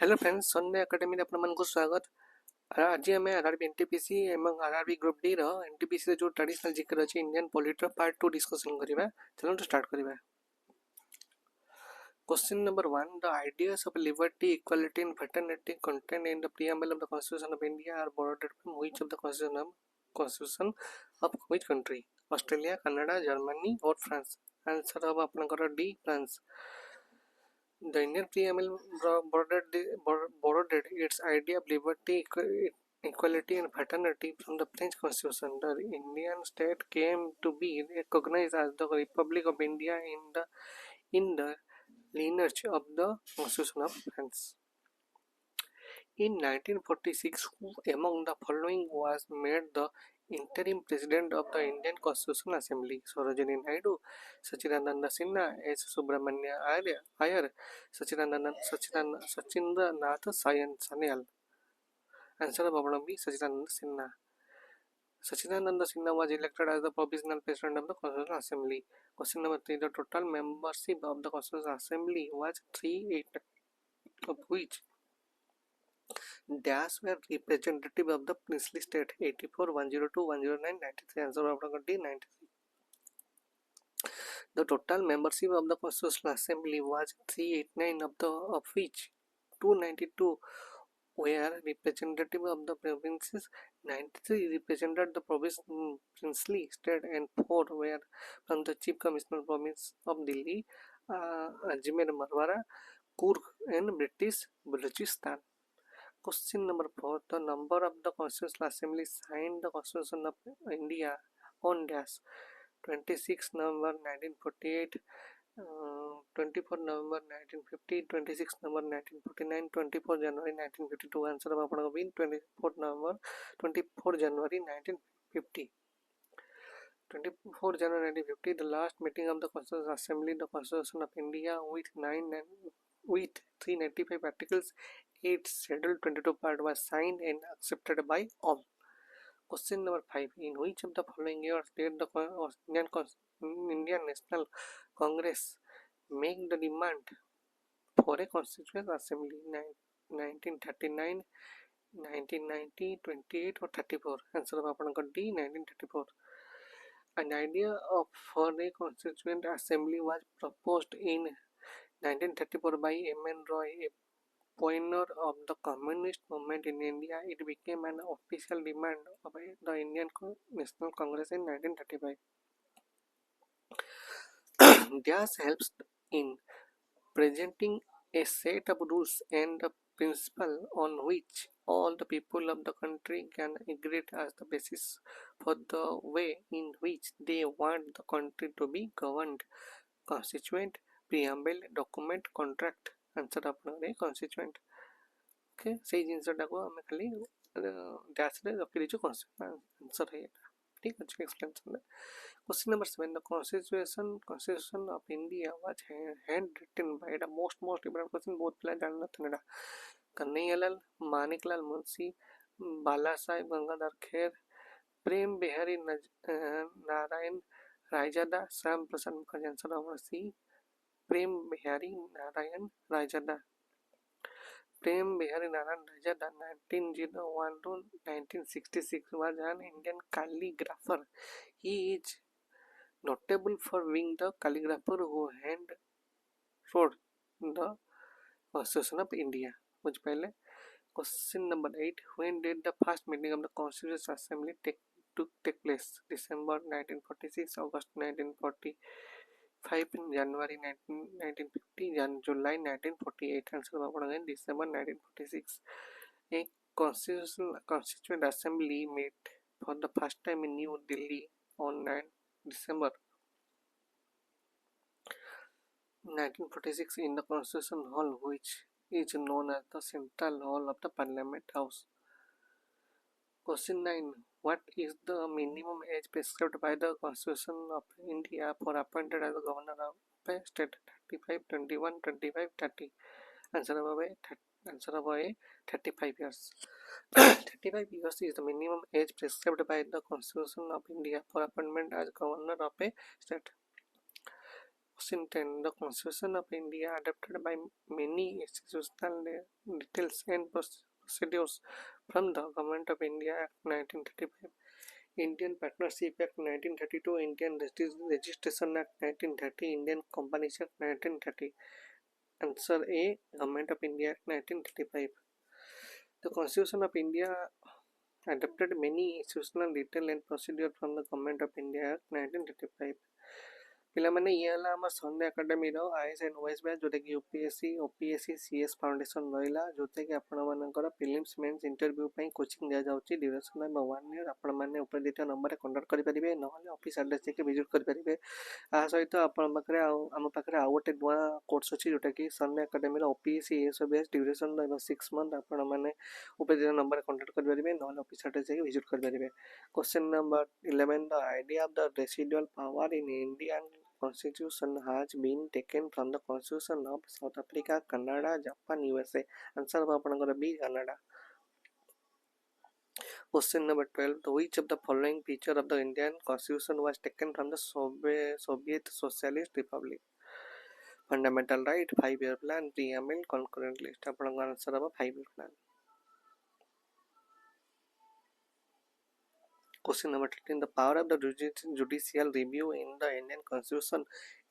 Hello friends Sunday academy आपण मानक स्वागत। आज आम आरआरबी एनटीपीसी एवं आरआरबी ग्रुप डी एनटीपीसी जो ट्रेडिशनल जिके अच्छी इंडियन पॉलिटर पार्ट 2 डिस्कशन करबा। चलो स्टार्ट करबा। Question number 1, the ideas of liberty equality and fraternity contained in the preamble of the constitution of India are borrowed from which of the constitution of which country? Australia, Canada, Germany और France. Answer अब आपनकर D France. The Indian preamble borrowed its idea of liberty, equality, and fraternity from the French Constitution. The Indian state came to be recognized as the Republic of India in the lineage of the Constitution of France. In 1946, who among the following was made the interim president of the Indian Constitutional Assembly? Sarojini Naidu, Sachidananda Sinha, S. Subramania Iyer, Sachindra Nath Sanyal. Answer of option B, Sachidananda Sinha. Sachidananda Sinha was elected as the provisional president of the Constitutional Assembly. Question number 3, the total membership of the Constitutional Assembly was 380, of which dash were representative of the princely state 84, 102, 109, 93. Answer of D 93. The total membership of the Constitutional Assembly was 389, of which 292 were representative of the provinces, 93 represented the princely state, and 4 were from the Chief Commissioner Province of Delhi, Ajmer, Marwara, Coorg, and British Balochistan. Question number 4, the number of the Constitutional Assembly signed the Constitution of India on dash 26 November 1948, 24 November 1950, 26 November 1949, 24 January 1952. Answer of आपन को 24 January 1950. 24 January 1950, the last meeting of the Constitutional Assembly, the Constitution of India, with 395 articles, 8 schedule 22 part was signed and accepted by all. Question number 5, in which of the following years did the Indian National Congress make the demand for a constituent assembly? 1939, 1990, 28 or 34? Answer of आपन D 1934. An idea for a constituent assembly was proposed in 1934 by M.N. Roy, a pioneer of the communist movement in India. It became an official demand of the Indian National Congress in 1935. This helps in presenting a set of rules and principles on which all the people of the country can agree as the basis for the way in which they want the country to be governed. Constituent, preamble, document, contract. Answer आपन constituent. Okay से जिनसटा को आम खाली dash रे रखी देछु answer है ठीक अच्छे explanation. Question number 7, the constitution of India was handwritten by the most important question बहुत पिला जानना थनडा Kanhaiyalal, Maniklal Munshi, Bala Saheb Gangadhar Kher, Prem Bihari Narayan Raizada, Shyama Prasad Mukherjee. Answer of C, Prem Bihari Narayan Raizada. Prem Bihari Naran Rajada 1901 to 1966 was an Indian calligrapher. He is notable for being the calligrapher who hand wrote the Constitution of India. Which पहले question number 8, when did the first meeting of the Constitutional Assembly take place? December 1946, August 1945, January 1950, July 1948. Answer again December 1946. A constituent assembly met for the first time in New Delhi on 9 December 1946 in the Constitution Hall, which is known as the Central Hall of the Parliament House. Question 9, what is the minimum age prescribed by the Constitution of India for appointed as the governor of a state? 35, 21, 25, 30. Answer of A 35 years. 35 years is the minimum age prescribed by the Constitution of India for appointment as governor of a state. Question 10. The Constitution of India, adopted by many institutional details and procedures from the Government of India Act 1935, Indian Partnership Act 1932, Indian Registration Act 1930, Indian Companies Act 1930. Answer A. Government of India Act 1935. The Constitution of India adopted many institutional detail and procedure from the Government of India Act 1935. ପିଲାମାନେ ଇଏ ହେଲା ଆମର ସନ୍ଧ୍ୟା ଏକାଡେମୀର is and OS batch, ଯେଉଁଟାକି UPSC OPSC CS foundation ରହିଲା, ଯେଉଁଟାକି ଆପଣମାନଙ୍କର prelims mens interview ପାଇଁ କୋଚିଂ ଦିଆଯାଉଛି। ଡ୍ୟୁରେସନ୍ ହେବ 1 year। ଆପଣମାନେ ଉପରେ ଦୁଇଟା ନମ୍ବରରେ କଣ୍ଟାକ୍ଟ କରିପାରିବେ, ନହେଲେ ଅଫିସ୍ ଆଡ୍ରେସ୍ ଯାଇକି ଭିଜିଟ୍ କରିପାରିବେ। ଏହା ସହିତ ଆପଣଙ୍କ ପାଖରେ ଆମ ପାଖରେ ଆଉ ଗୋଟେ ନୂଆ କୋର୍ସ ଅଛି, ଯେଉଁଟାକି ସନ୍ଧ୍ୟା ଏକାଡେମୀର ଓପିଏସ୍ସି ଏଏସ୍ ବ୍ୟାଚ୍, ଡ୍ୟୁରେସନ୍ ରହିବ 6 months। ଆପଣମାନେ ଉପରେ ଦୁଇଟା ନମ୍ବରରେ କଣ୍ଟାକ୍ଟ କରିପାରିବେ, ନହେଲେ ଅଫିସ୍ ଆଡ୍ରେସ୍ ଯାଇକି ଭିଜିଟ୍ କରିପାରିବେ। Question number 11. The idea of the residual power in Indian Constitution has been taken from the Constitution of South Africa, Canada, Japan, USA. Answer of ଆପଣଙ୍କର B, Canada. Question number 12. Which of the following feature of the Indian Constitution was taken from the Soviet Socialist Republic? Fundamental right, 5-year plan, preamble, concurrent list. ଆପଣଙ୍କର answer ହେବ 5-year plan. Question number 13. The power of the judicial review in the Indian Constitution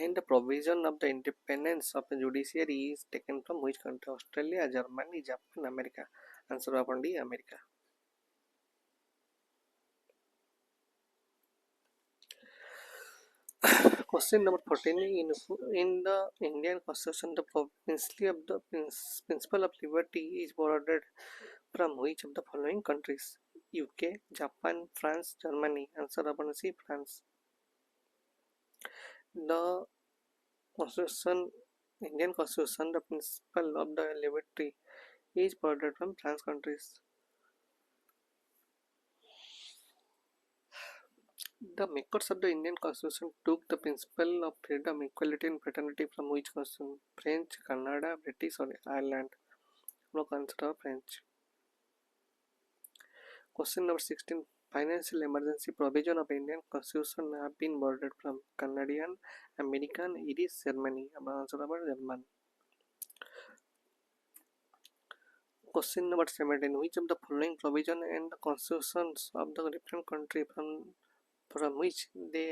and the provision of the independence of the judiciary is taken from which country? Australia, Germany, Japan, America. Answer upon D, America. Question number 14. In the Indian Constitution, the principle of liberty is borrowed from which of the following countries? UK, Japan, France, Germany. Answer upon C, France. The Indian Constitution, the principle of the liberty is borrowed from France countries. The makers of the Indian Constitution took the principle of freedom, equality and fraternity from which constitution? French, Canada, British or Ireland? Look, answer French. Question number 16. Financial emergency provision of Indian Constitution have been borrowed from Canadian, American, Irish, Germany. Answer about German. Question number 17. Which of the following provision and the constitutions of the different country from which they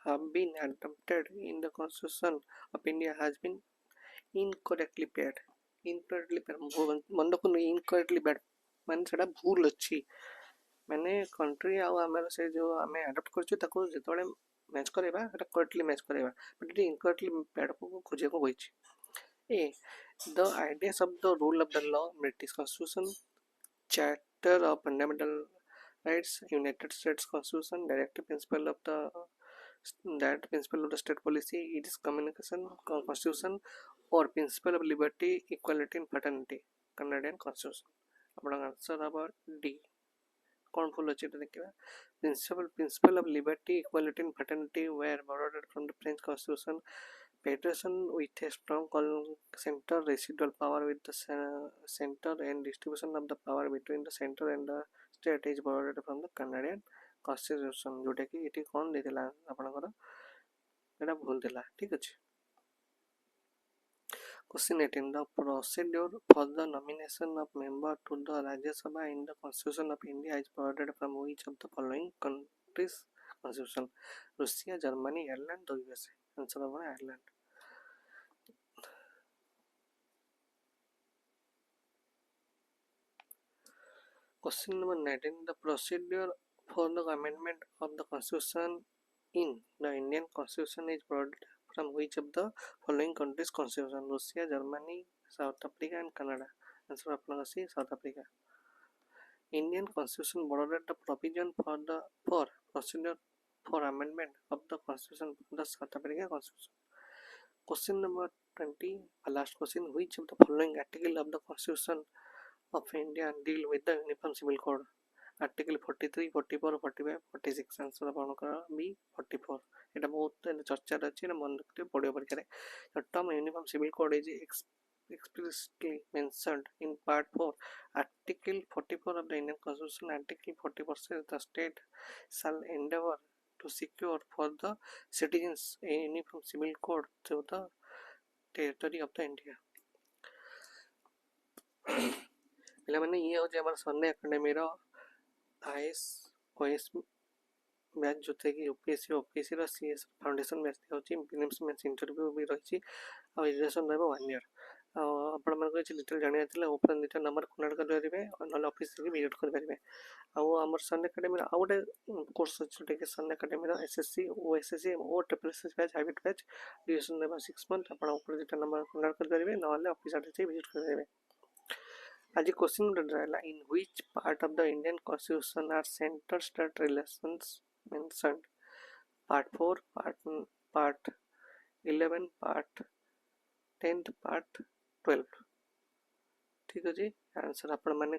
have been adopted in the Constitution of India has been incorrectly paid? Incorrectly paid incorrectly paid ମାନେ ସେଟା ଭୁଲ ଅଛି, ମାନେ country ଆଉ ଆମର ସେ ଯେଉଁ ଆମେ ଆଡପ୍ଟ କରୁଛୁ ତାକୁ ଯେତେବେଳେ ମ୍ୟାଚ୍ କରାଇବା ସେଟା କରେକ୍ଟଲି ମ୍ୟାଚ୍ କରାଇବା, ବଟ୍ ଏଠି ଇନକରେକ୍ଟଲି ପ୍ୟାଡ଼କୁ ଖୋଜିବାକୁ ହୋଇଛି। A. The ideas of the rule of the law, British Constitution, Charter of Fundamental Rights, United States Constitution, Directive Principle of the State Policy, it is Communication Constitution, or Principle of Liberty, Equality and Fraternity, Canadian Constitution. ଆପଣଙ୍କ answer ହେବ D. କ'ଣ ଭୁଲ ଅଛି ଏଟା ଦେଖିବା। Principle of Liberty, Equality and Fraternity were borrowed from the French Constitution. Federation with a strong center, residual power with the center, and distribution of the power between the center and the state is borrowed from the Canadian Constitution. जोटाकि ये कौन देला आपनकर एटा भूल देला, ठीक अछि। Question 18. The procedure for the nomination of member to the Rajya Sabha in the Constitution of India is borrowed from which of the following countries' constitution? Russia, Germany, Ireland or USA? Answer of Ireland. Question number 19. The procedure for the amendment of the Constitution in the Indian Constitution is borrowed from which of the following countries' constitution? Russia, Germany, South Africa and Canada. Answer आपका C, South Africa. Indian Constitution borrowed the provision for procedure for amendment of the Constitution from the South Africa Constitution. Question number 20. Last question. Which of the following article of the Constitution of India deal with the Uniform Civil Code? Article 43, 44, 45, 46. Answer ଆପଣଙ୍କର B, 44. এটা ବହୁତ ଚର୍ଚ୍ଚାରେ ଅଛି, এটা ମନେ ରଖିଥିବେ ପଡ଼ିବ ପରୀକ୍ଷାରେ। The term Uniform Civil Code is explicitly mentioned in Part 4, Article 44 of the Indian Constitution. Article 44 says the state shall endeavor to secure for the citizens any from civil code to the territory of the India. ପିଲାମାନେ ଇଏ ହେଉଛି ଆମର ସନ୍ଧ୍ୟା ଏକାଡେମୀର IAS OAS batch ଯେଉଁଥିରେ କି UPSC ଓପିଏସ୍ସିର CS foundation batch ହେଉଛି prelims mens interview ବି ରହିଛି ଆଉ ଏଜୁକେସନ୍ ରହିବ 1 year। ଆଉ ଆପଣମାନଙ୍କୁ କିଛି ଡିଟେଲ୍ ଜାଣିବାର ଥିଲା ଓପନ୍ ଦୁଇଟା ନମ୍ବର କନେକ୍ଟ କରିପାରିବେ ନହେଲେ ଅଫିସରେ ଭିଜିଟ୍ କରିପାରିବେ। ଆଉ ଆମର ସନ୍ ଏକାଡେମୀର ଆଉ ଗୋଟେ କୋର୍ସ ଅଛି ଯେଉଁଟାକି ସନ୍ ଏକାଡେମୀର ଏସ୍ଏସ୍ସି ଓଏସ୍ଏସ୍ସି ଓ SSC batch hybrid batch duration ଦେବ 6 months। ଆପଣ ଉପରେ ଦୁଇଟା ନମ୍ବର କନେକ୍ଟ କରିପାରିବେ ନହେଲେ ଅଫିସ ଆଡ଼େ ଯାଇ ଭିଜିଟ୍ କରିପାରିବେ। आज क्वेश्चन रहला in which part of the Indian constitution are centre state relations mentioned part 4 part 11 part 10 part 12। ठीक अछि आंसर आपण माने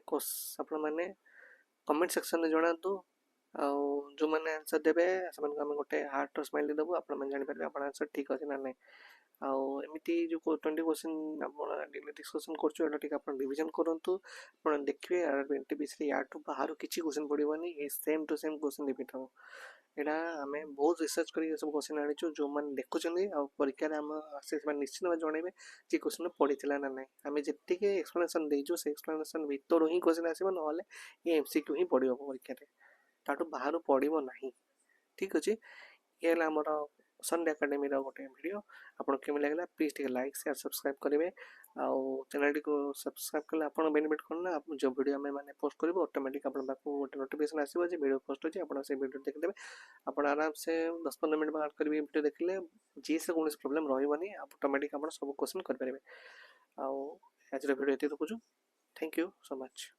कमेंट सेक्शन में जणातु आउ जो माने आंसर देबे समान हम गोटे हार्ट स्माइल देबो आपण माने जानि परबे आपण आंसर ठीक अछि ना नै। आउ एमिति जो 20 क्वेश्चन आपण डेली डिस्कशन करछु एटा ठीक आपण रिवीजन करंतु आपण देखिबे RRB NTPC रे या टू बाहर किछि क्वेश्चन पडिबनी ए same to same question repeat हो। एटा हमें बहुत रिसर्च करी सब क्वेश्चन आनिछु जो माने देखुचनी आ परीक्षा रे हम आसे माने निश्चित भाव जणेबे जे क्वेश्चन पडिथिला ना नै। हमें जेतिके एक्सप्लेनेशन देजो से एक्सप्लेनेशन भीतर ही क्वेश्चन आसीबो नहले ए MCQ ही पडिबो परीक्षा रे ताटू बाहर पडिबो नाही। ठीक अछि ये हला हमर संडे एकेडमी रो गोटे वीडियो आपन केम लागला प्लीज टिके लाइक शेयर सब्सक्राइब करिवे आउ चैनल को सब्सक्राइब करले आपन बेनिफिट करना आप जो वीडियो में माने पोस्ट करबो ऑटोमेटिक आपन पाखु गोटे नोटिफिकेशन आसीबो जे वीडियो पोस्ट होची आपन से वीडियो देख देबे आपन आराम से 10-15 मिनिट बात करबे वीडियो देखले जी से कोनोस प्रॉब्लम रहइबनी ऑटोमेटिक आपन सब क्वेश्चन कर परिबे। आउ आज रो वीडियो एते रखुछु। Thank you so much.